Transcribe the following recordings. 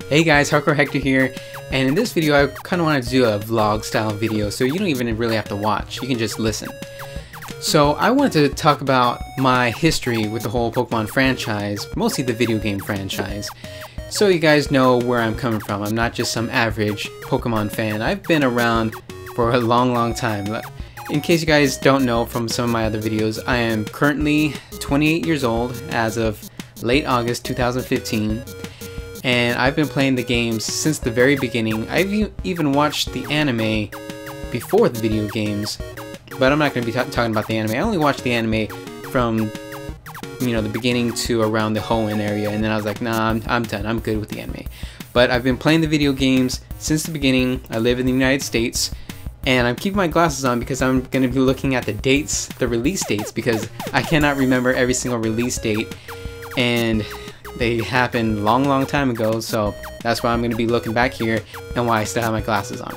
Hey guys, Hardcore Hector here, and in this video I kind of wanted to do a vlog style video so you don't even really have to watch, you can just listen. So I wanted to talk about my history with the whole Pokemon franchise, mostly the video game franchise, so you guys know where I'm coming from. I'm not just some average Pokemon fan. I've been around for a long time. In case you guys don't know from some of my other videos, I am currently 28 years old as of late August 2015. And I've been playing the games since the very beginning. I've even watched the anime before the video games, but I'm not going to be talking about the anime. I only watched the anime from, the beginning to around the Hoenn area, and then I was like, nah, I'm done. I'm good with the anime. But I've been playing the video games since the beginning. I live in the United States, and I'm keeping my glasses on because I'm going to be looking at the dates, the release dates, because I cannot remember every single release date, and they happened long time ago, so that's why I'm going to be looking back here and why I still have my glasses on.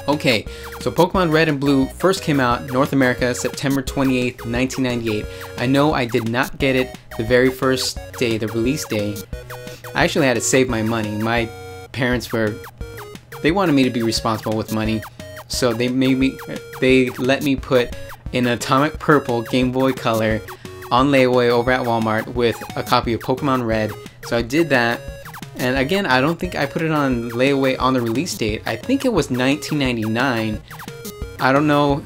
Okay, so Pokemon Red and Blue first came out in North America September 28th, 1998. I know I did not get it the very first day, the release day. I actually had to save my money. My parents they wanted me to be responsible with money, so they let me put an Atomic Purple Game Boy Color on layaway over at Walmart with a copy of Pokemon Red. So I did that, and again, I don't think I put it on layaway on the release date. I think it was 1999. I don't know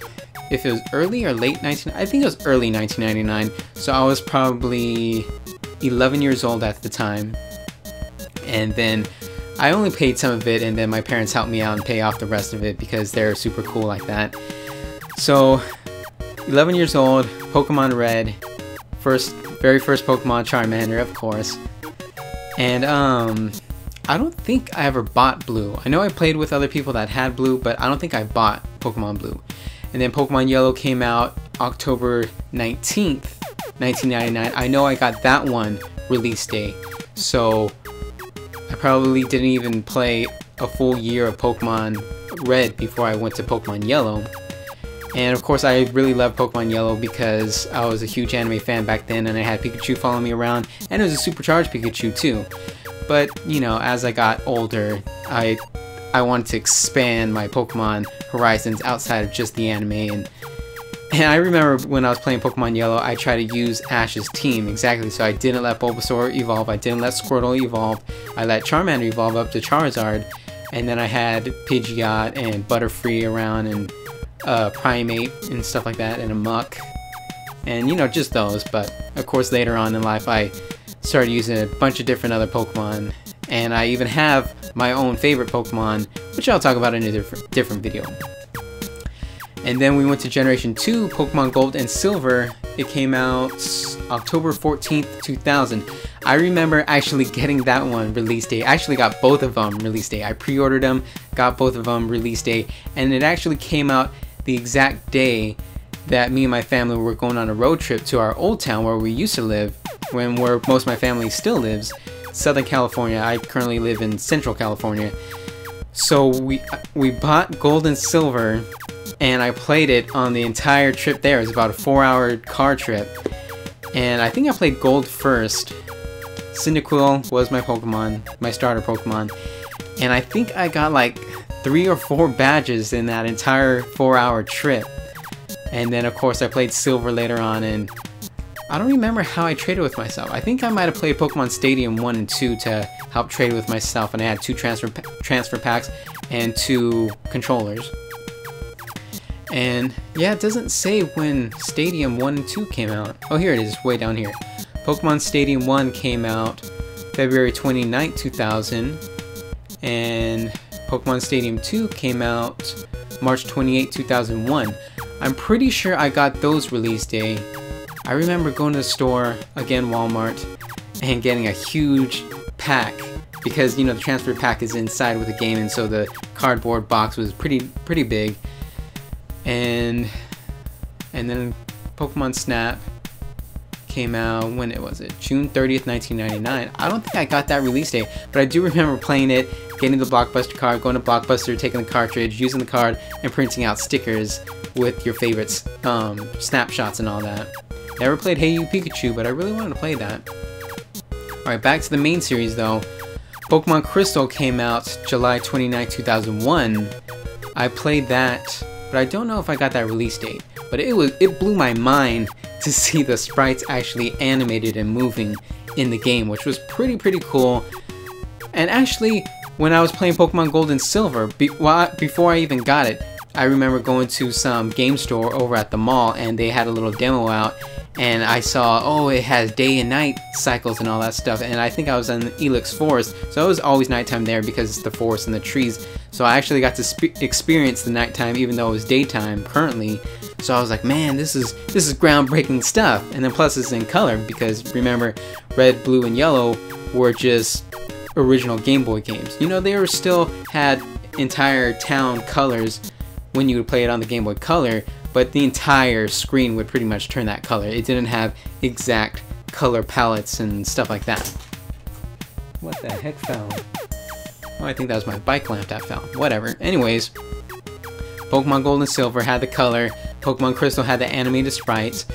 if it was early or late I think it was early 1999, so I was probably 11 years old at the time. And then I only paid some of it, and then my parents helped me out and pay off the rest of it because they're super cool like that. So 11 years old, Pokemon Red, very first Pokemon, Charmander, of course. And I don't think I ever bought Blue. I know I played with other people that had Blue, but I don't think I bought Pokemon Blue. And then Pokemon Yellow came out October 19th, 1999. I know I got that one release day, so I probably didn't even play a full year of Pokemon Red before I went to Pokemon Yellow. And of course, I really loved Pokemon Yellow because I was a huge anime fan back then, and I had Pikachu following me around, and it was a supercharged Pikachu too. But, as I got older, I wanted to expand my Pokemon horizons outside of just the anime, and I remember when I was playing Pokemon Yellow, I tried to use Ash's team, exactly, so I didn't let Bulbasaur evolve, I didn't let Squirtle evolve, I let Charmander evolve up to Charizard, and then I had Pidgeot and Butterfree around, and Primate and stuff like that, and a Muck, and just those. But of course later on in life I started using a bunch of different other Pokemon, and I even have my own favorite Pokemon, which I'll talk about in a different video. And then we went to Generation 2, Pokemon Gold and Silver. It came out October 14th, 2000. I remember actually getting that one release day. I actually got both of them release day. I pre-ordered them, got both of them release day, and it actually came out the exact day that me and my family were going on a road trip to our old town where we used to live, where most of my family still lives, Southern California. I currently live in Central California. So we bought Gold and Silver, and I played it on the entire trip there. It was about a 4-hour car trip, and I think I played Gold first. Cyndaquil was my Pokemon, my starter Pokemon, and I think I got like 3 or 4 badges in that entire 4-hour trip. And then of course I played Silver later on, and I don't remember how I traded with myself. I think I might have played Pokemon Stadium 1 and 2 to help trade with myself, and I had 2 transfer packs and 2 controllers. And yeah, it doesn't say when Stadium 1 and 2 came out. Oh, here it is, way down here. Pokemon Stadium 1 came out February 29th, 2000, and Pokemon Stadium 2 came out March 28, 2001. I'm pretty sure I got those release day. I remember going to the store, again Walmart, and getting a huge pack because the transfer pack is inside with the game, and so the cardboard box was pretty big. And then Pokemon Snap came out, when was it? June 30th, 1999. I don't think I got that release date, but I do remember playing it, getting the Blockbuster card, going to Blockbuster, taking the cartridge, using the card, and printing out stickers with your favorites, snapshots and all that. Never played Hey You Pikachu, but I really wanted to play that. Alright, back to the main series though. Pokemon Crystal came out July 29, 2001. I played that, but I don't know if I got that release date. But it blew my mind to see the sprites actually animated and moving in the game, which was pretty cool. And actually, when I was playing Pokemon Gold and Silver, before I even got it, I remember going to some game store over at the mall, and they had a little demo out, and I saw, oh, it has day and night cycles and all that stuff, and I think I was in Elix Forest, so it was always nighttime there because it's the forest and the trees, so I actually got to experience the nighttime even though it was daytime currently. So I was like, man, this is groundbreaking stuff. And then plus it's in color, because remember, red, blue, and yellow were just original Game Boy games. You know, they were still had entire town colors when you would play it on the Game Boy Color, but the entire screen would pretty much turn that color. It didn't have exact color palettes and stuff like that. What the heck fell? Oh, I think that was my bike lamp that fell. Whatever. Anyways, Pokemon Gold and Silver had the color, Pokemon Crystal had the animated sprites.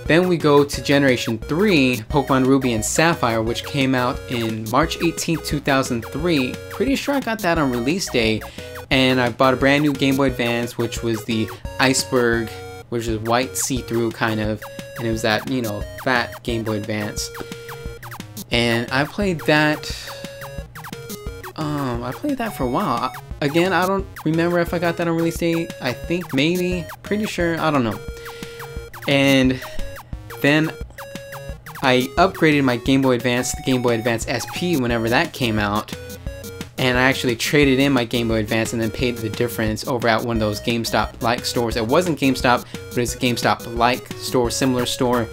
Then we go to Generation 3, Pokemon Ruby and Sapphire, which came out in March 18, 2003. Pretty sure I got that on release day. And I bought a brand new Game Boy Advance, which was the Iceberg, which is white see-through kind of. And it was that, you know, fat Game Boy Advance. And I played that for a while. Again, I don't remember if I got that on release date. I think maybe, pretty sure, I don't know. And then I upgraded my Game Boy Advance to the Game Boy Advance SP whenever that came out. And I actually traded in my Game Boy Advance and then paid the difference over at one of those GameStop-like stores. It wasn't GameStop, but it's a GameStop-like store, similar store.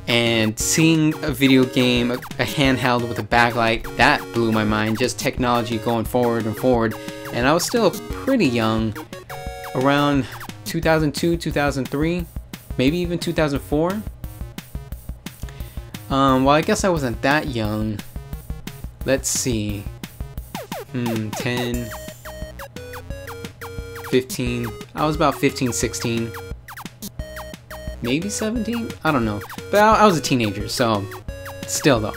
And seeing a video game, a handheld with a backlight, that blew my mind. Just technology going forward and forward. And I was still pretty young, around 2002, 2003, maybe even 2004. Well, I guess I wasn't that young. Let's see. 10, 15, I was about 15, 16, maybe 17, I don't know, but I was a teenager, so still though.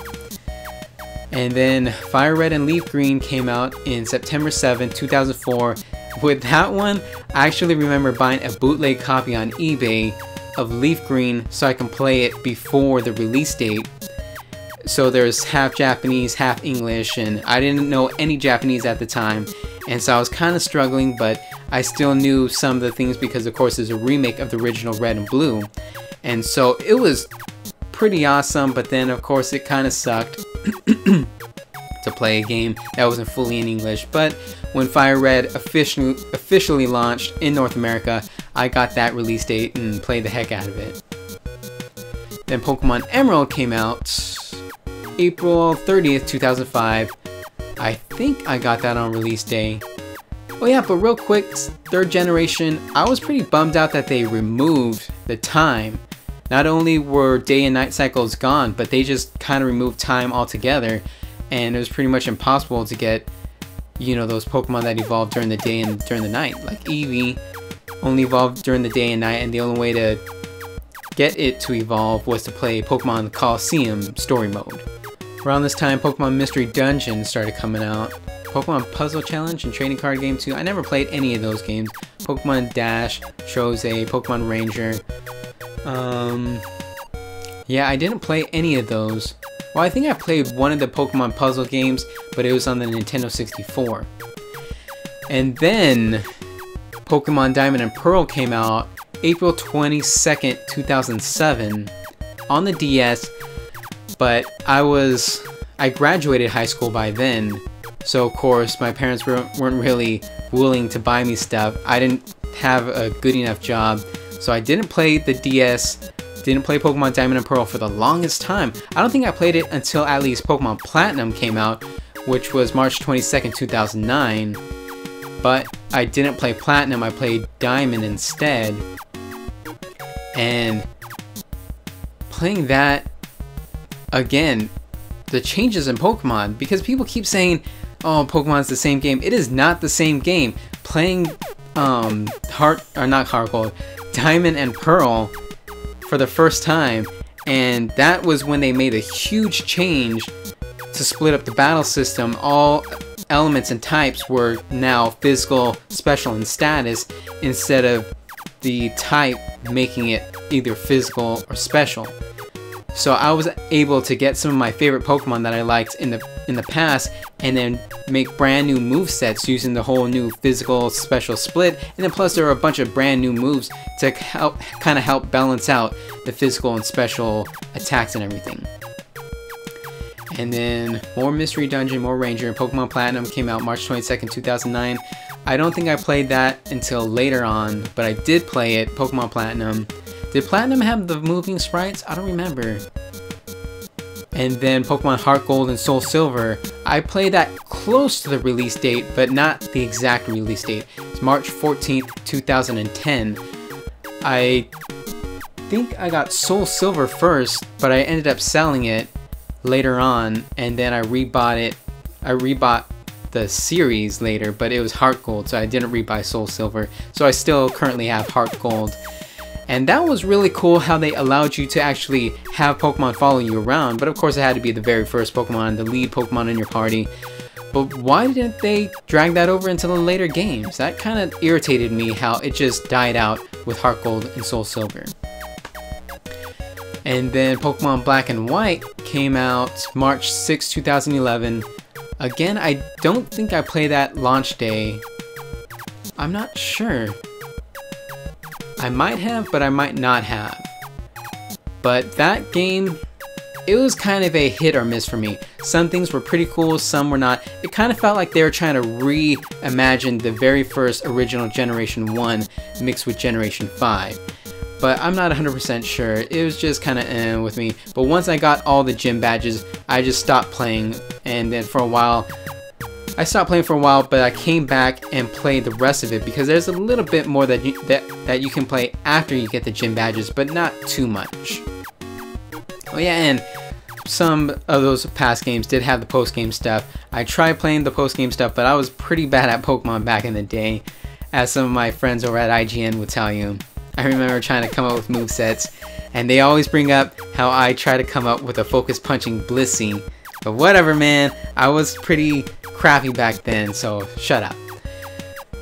And then Fire Red and Leaf Green came out in September 7, 2004. With that one, I actually remember buying a bootleg copy on eBay of Leaf Green so I can play it before the release date. So there's half Japanese, half English, and I didn't know any Japanese at the time, and so I was kind of struggling, but I still knew some of the things because of course it's a remake of the original Red and Blue. And so it was pretty awesome, but then of course it kind of sucked to play a game that wasn't fully in English. But when Fire Red officially launched in North America, I got that release date and played the heck out of it. Then Pokemon Emerald came out April 30th, 2005. I think I got that on release day. Oh yeah, but real quick, third generation, I was pretty bummed out that they removed the time. Not only were day and night cycles gone, but they just kind of removed time altogether, and it was pretty much impossible to get, you know, those Pokemon that evolved during the day and during the night. Like Eevee only evolved during the day and night, and the only way to get it to evolve was to play Pokemon Coliseum story mode. Around this time, Pokemon Mystery Dungeon started coming out. Pokemon Puzzle Challenge and Trading Card Game 2. I never played any of those games. Pokemon Dash, Chose, Pokemon Ranger. Yeah, I didn't play any of those. Well, I think I played one of the Pokemon puzzle games, but it was on the Nintendo 64. And then Pokemon Diamond and Pearl came out April 22nd, 2007 on the DS. But I graduated high school by then, so of course my parents weren't really willing to buy me stuff. I didn't have a good enough job, so I didn't play the DS, didn't play Pokemon Diamond and Pearl for the longest time. I don't think I played it until at least Pokemon Platinum came out, which was March 22nd, 2009. But I didn't play Platinum, I played Diamond instead. And playing that, again, the changes in Pokemon, because people keep saying, oh, Pokemon's the same game. It is not the same game. Playing Diamond and Pearl for the first time, and that was when they made a huge change to split up the battle system, all elements and types were now physical, special, and status, instead of the type making it either physical or special. So I was able to get some of my favorite Pokemon that I liked in the past, and then make brand new movesets using the whole new physical special split, and then plus there are a bunch of brand new moves to help balance out the physical and special attacks and everything. And then more Mystery Dungeon, more Ranger, and Pokemon Platinum came out March 22nd, 2009. I don't think I played that until later on, but I did play it, Pokemon Platinum. Did Platinum have the moving sprites? I don't remember. And then Pokemon Heart Gold and Soul Silver. I played that close to the release date, but not the exact release date. It's March 14th, 2010. I think I got Soul Silver first, but I ended up selling it later on, and then I rebought it. I rebought the series later, but it was Heart Gold, so I didn't rebuy Soul Silver. So I still currently have Heart Gold. And that was really cool how they allowed you to actually have Pokemon follow you around, but of course it had to be the very first Pokemon, the lead Pokemon in your party. But why didn't they drag that over into the later games? That kind of irritated me how it just died out with Heart Gold and Soul Silver. And then Pokemon Black and White came out March 6, 2011. Again, I don't think I played that launch day. I'm not sure. I might have, but I might not have. But that game, it was kind of a hit or miss for me. Some things were pretty cool, some were not. It kind of felt like they were trying to reimagine the very first original Generation 1 mixed with Generation 5. But I'm not 100% sure. It was just kind of with me. But once I got all the gym badges, I just stopped playing. And then for a while, I stopped playing for a while, but I came back and played the rest of it because there's a little bit more that you can play after you get the gym badges, but not too much. Oh yeah, and some of those past games did have the post-game stuff. I tried playing the post-game stuff, but I was pretty bad at Pokemon back in the day, as some of my friends over at IGN would tell you. I remember trying to come up with movesets, and they always bring up how I try to come up with a focus punching Blissey. But whatever, man, I was pretty crappy back then, so shut up.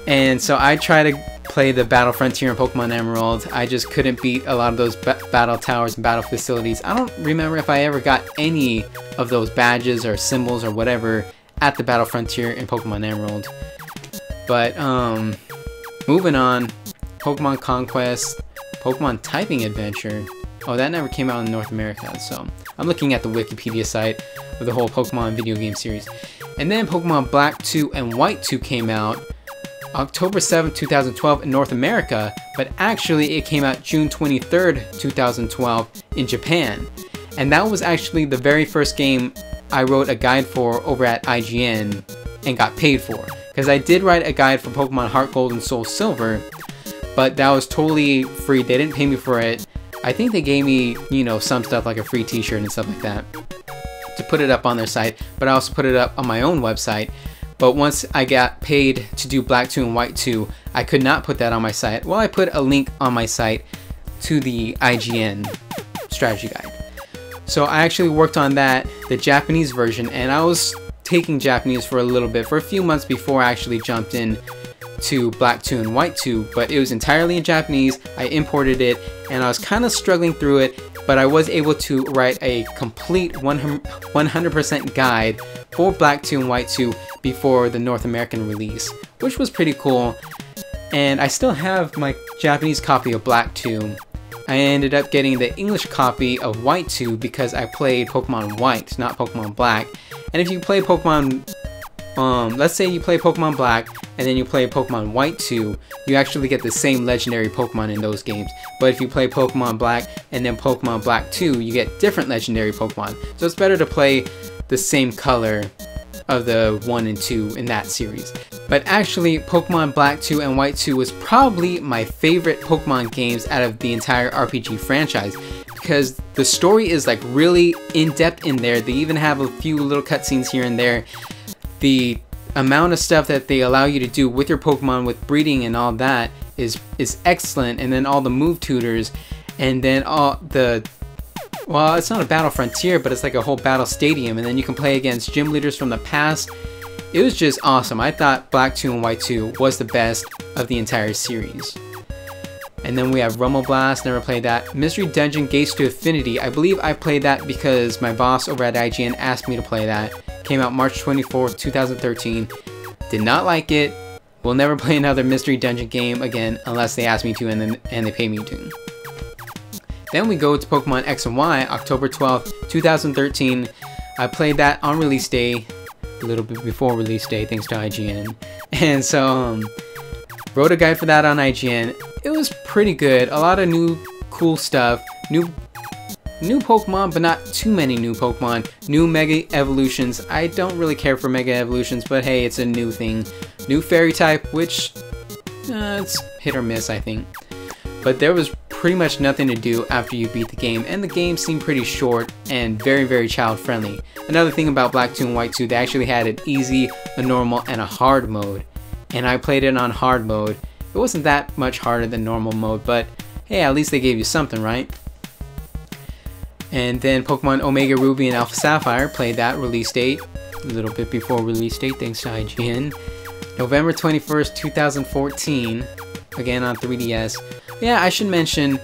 And so I try to play the Battle Frontier in Pokemon Emerald. I just couldn't beat a lot of those battle towers and battle facilities. I don't remember if I ever got any of those badges or symbols or whatever at the Battle Frontier in Pokemon Emerald. But moving on, Pokemon Conquest, Pokemon Typing Adventure. Oh, that never came out in North America, so I'm looking at the Wikipedia site of the whole Pokemon video game series. And then Pokemon Black 2 and White 2 came out October 7, 2012 in North America, but actually it came out June 23rd, 2012 in Japan. And that was actually the very first game I wrote a guide for over at IGN and got paid for. Because I did write a guide for Pokemon Heart Gold and Soul Silver, but that was totally free. They didn't pay me for it. I think they gave me, you know, some stuff like a free t-shirt and stuff like that to put it up on their site, but I also put it up on my own website. But once I got paid to do Black 2 and White 2, I could not put that on my site. Well, I put a link on my site to the IGN strategy guide. So I actually worked on that, the Japanese version, and I was taking Japanese for a little bit, for a few months before I actually jumped in to Black 2 and White 2, but it was entirely in Japanese. I imported it, and I was kind of struggling through it, but I was able to write a complete 100% guide for Black 2 and White 2 before the North American release, which was pretty cool. And I still have my Japanese copy of Black 2. I ended up getting the English copy of White 2 because I played Pokemon White, not Pokemon Black. And if you play Pokemon, let's say you play Pokemon Black and then you play Pokemon White 2, you actually get the same legendary Pokemon in those games. But if you play Pokemon Black and then Pokemon Black 2, you get different legendary Pokemon. So it's better to play the same color of the 1 and 2 in that series. But actually, Pokemon Black 2 and White 2 was probably my favorite Pokemon games out of the entire RPG franchise, because the story is like really in-depth in there. They even have a few little cutscenes here and there. The amount of stuff that they allow you to do with your Pokemon, with breeding and all that, is excellent. And then all the move tutors, and then all the well, it's not a battle frontier, but it's like a whole battle stadium, and then you can play against gym leaders from the past. It was just awesome. I thought Black 2 and White 2 was the best of the entire series. And then we have Rumble Blast, never played that. Mystery Dungeon Gates to Infinity. I believe I played that because my boss over at IGN asked me to play that. Came out March 24th, 2013. Did not like it. Will never play another Mystery Dungeon game again unless they ask me to and they pay me to. Then we go to Pokemon X and Y, October 12th, 2013. I played that on release day, a little bit before release day, thanks to IGN. And so, wrote a guide for that on IGN. It was pretty good. A lot of new cool stuff. New Pokemon, but not too many new Pokemon. New Mega Evolutions. I don't really care for Mega Evolutions, but hey, it's a new thing. New Fairy type, which it's hit or miss, I think. But there was pretty much nothing to do after you beat the game, and the game seemed pretty short and very, very child friendly. Another thing about Black 2 and White 2, they actually had an easy, a normal, and a hard mode. And I played it on hard mode. It wasn't that much harder than normal mode, but hey, at least they gave you something, right? And then Pokemon Omega Ruby and Alpha Sapphire, played that release date, a little bit before release date, thanks to IGN. November 21st, 2014, again on 3DS. Yeah, I should mention,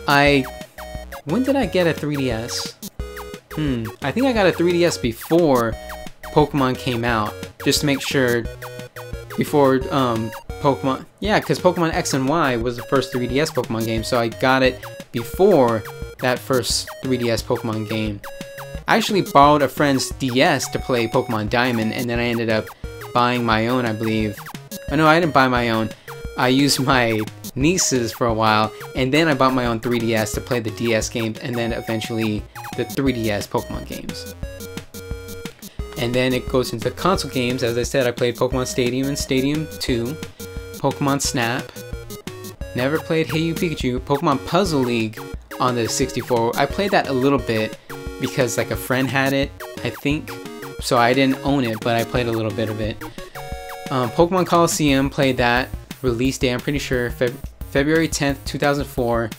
when did I get a 3DS? I think I got a 3DS before Pokemon came out, just to make sure, before Pokemon, yeah, because Pokemon X and Y was the first 3DS Pokemon game, so I got it before that first 3DS Pokemon game. I actually borrowed a friend's DS to play Pokemon Diamond, and then I ended up buying my own, I believe. Oh no, I didn't buy my own. I used my niece's for a while, and then I bought my own 3DS to play the DS games, and then eventually the 3DS Pokemon games. And then it goes into console games. As I said, I played Pokemon Stadium and Stadium 2, Pokemon Snap, never played Hey You Pikachu, Pokemon Puzzle League on the 64. I played that a little bit because like a friend had it, I think, so I didn't own it, but I played a little bit of it. Pokemon Coliseum, played that, release day, I'm pretty sure, February 10th, 2004.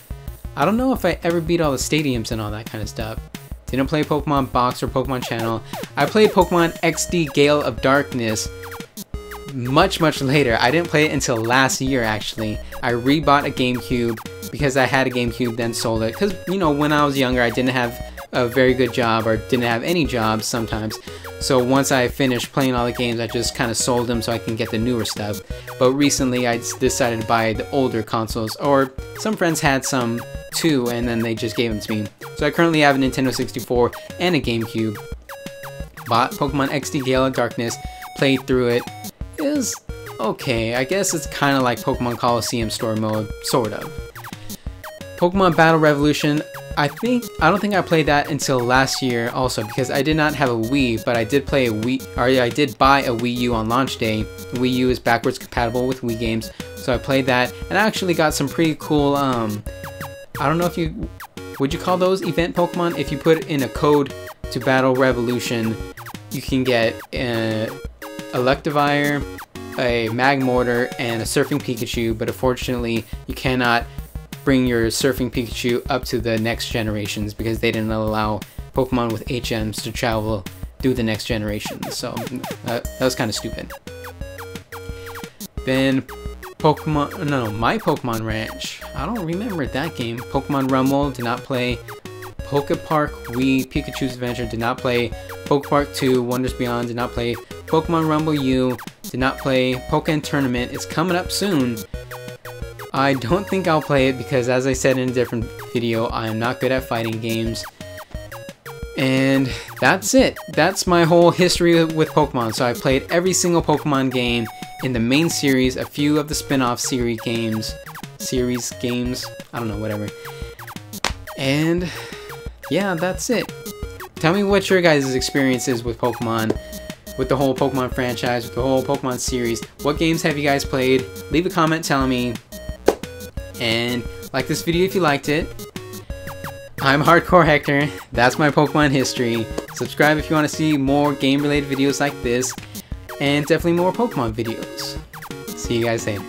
I don't know if I ever beat all the stadiums and all that kind of stuff. Didn't play Pokemon Box or Pokemon Channel. I played Pokemon XD Gale of Darkness much later. I didn't play it until last year, actually. I rebought a GameCube because I had a GameCube, then sold it. Because, you know, when I was younger, I didn't have a very good job, or didn't have any jobs sometimes. So once I finished playing all the games, I just kind of sold them so I can get the newer stuff. But recently, I decided to buy the older consoles, or some friends had some too, and then they just gave them to me. So I currently have a Nintendo 64 and a GameCube. Bought Pokemon XD Gale of Darkness, played through it. It was okay. I guess it's kind of like Pokemon Coliseum story mode, sort of. Pokemon Battle Revolution, I don't think I played that until last year also, because I did not have a Wii, but I did play a Wii, or I did buy a Wii U on launch day. The Wii U is backwards compatible with Wii games, so I played that, and I actually got some pretty cool, I don't know if would you call those event Pokemon? If you put in a code to Battle Revolution, you can get a Electivire, a Magmortar, and a Surfing Pikachu, but unfortunately you cannot bring your Surfing Pikachu up to the next generations because they didn't allow Pokemon with HMs to travel through the next generation, so that was kind of stupid. Then My Pokemon Ranch, I don't remember that game. Pokemon Rumble, did not play. Pokepark Wii, Pikachu's Adventure, did not play. Pokepark 2, Wonders Beyond, did not play. Pokemon Rumble U, did not play. Pokken Tournament, it's coming up soon. I don't think I'll play it because, as I said in a different video, I am not good at fighting games. And that's it. That's my whole history with Pokemon. So I played every single Pokemon game in the main series, a few of the spin-off series games, I don't know, whatever. And yeah, that's it. Tell me what your guys' experience is with Pokemon, with the whole Pokemon franchise, with the whole Pokemon series. What games have you guys played? Leave a comment telling me. And like this video if you liked it. I'm Hardcore Hector. That's my Pokemon history. Subscribe if you want to see more game related videos like this. And definitely more Pokemon videos. See you guys later.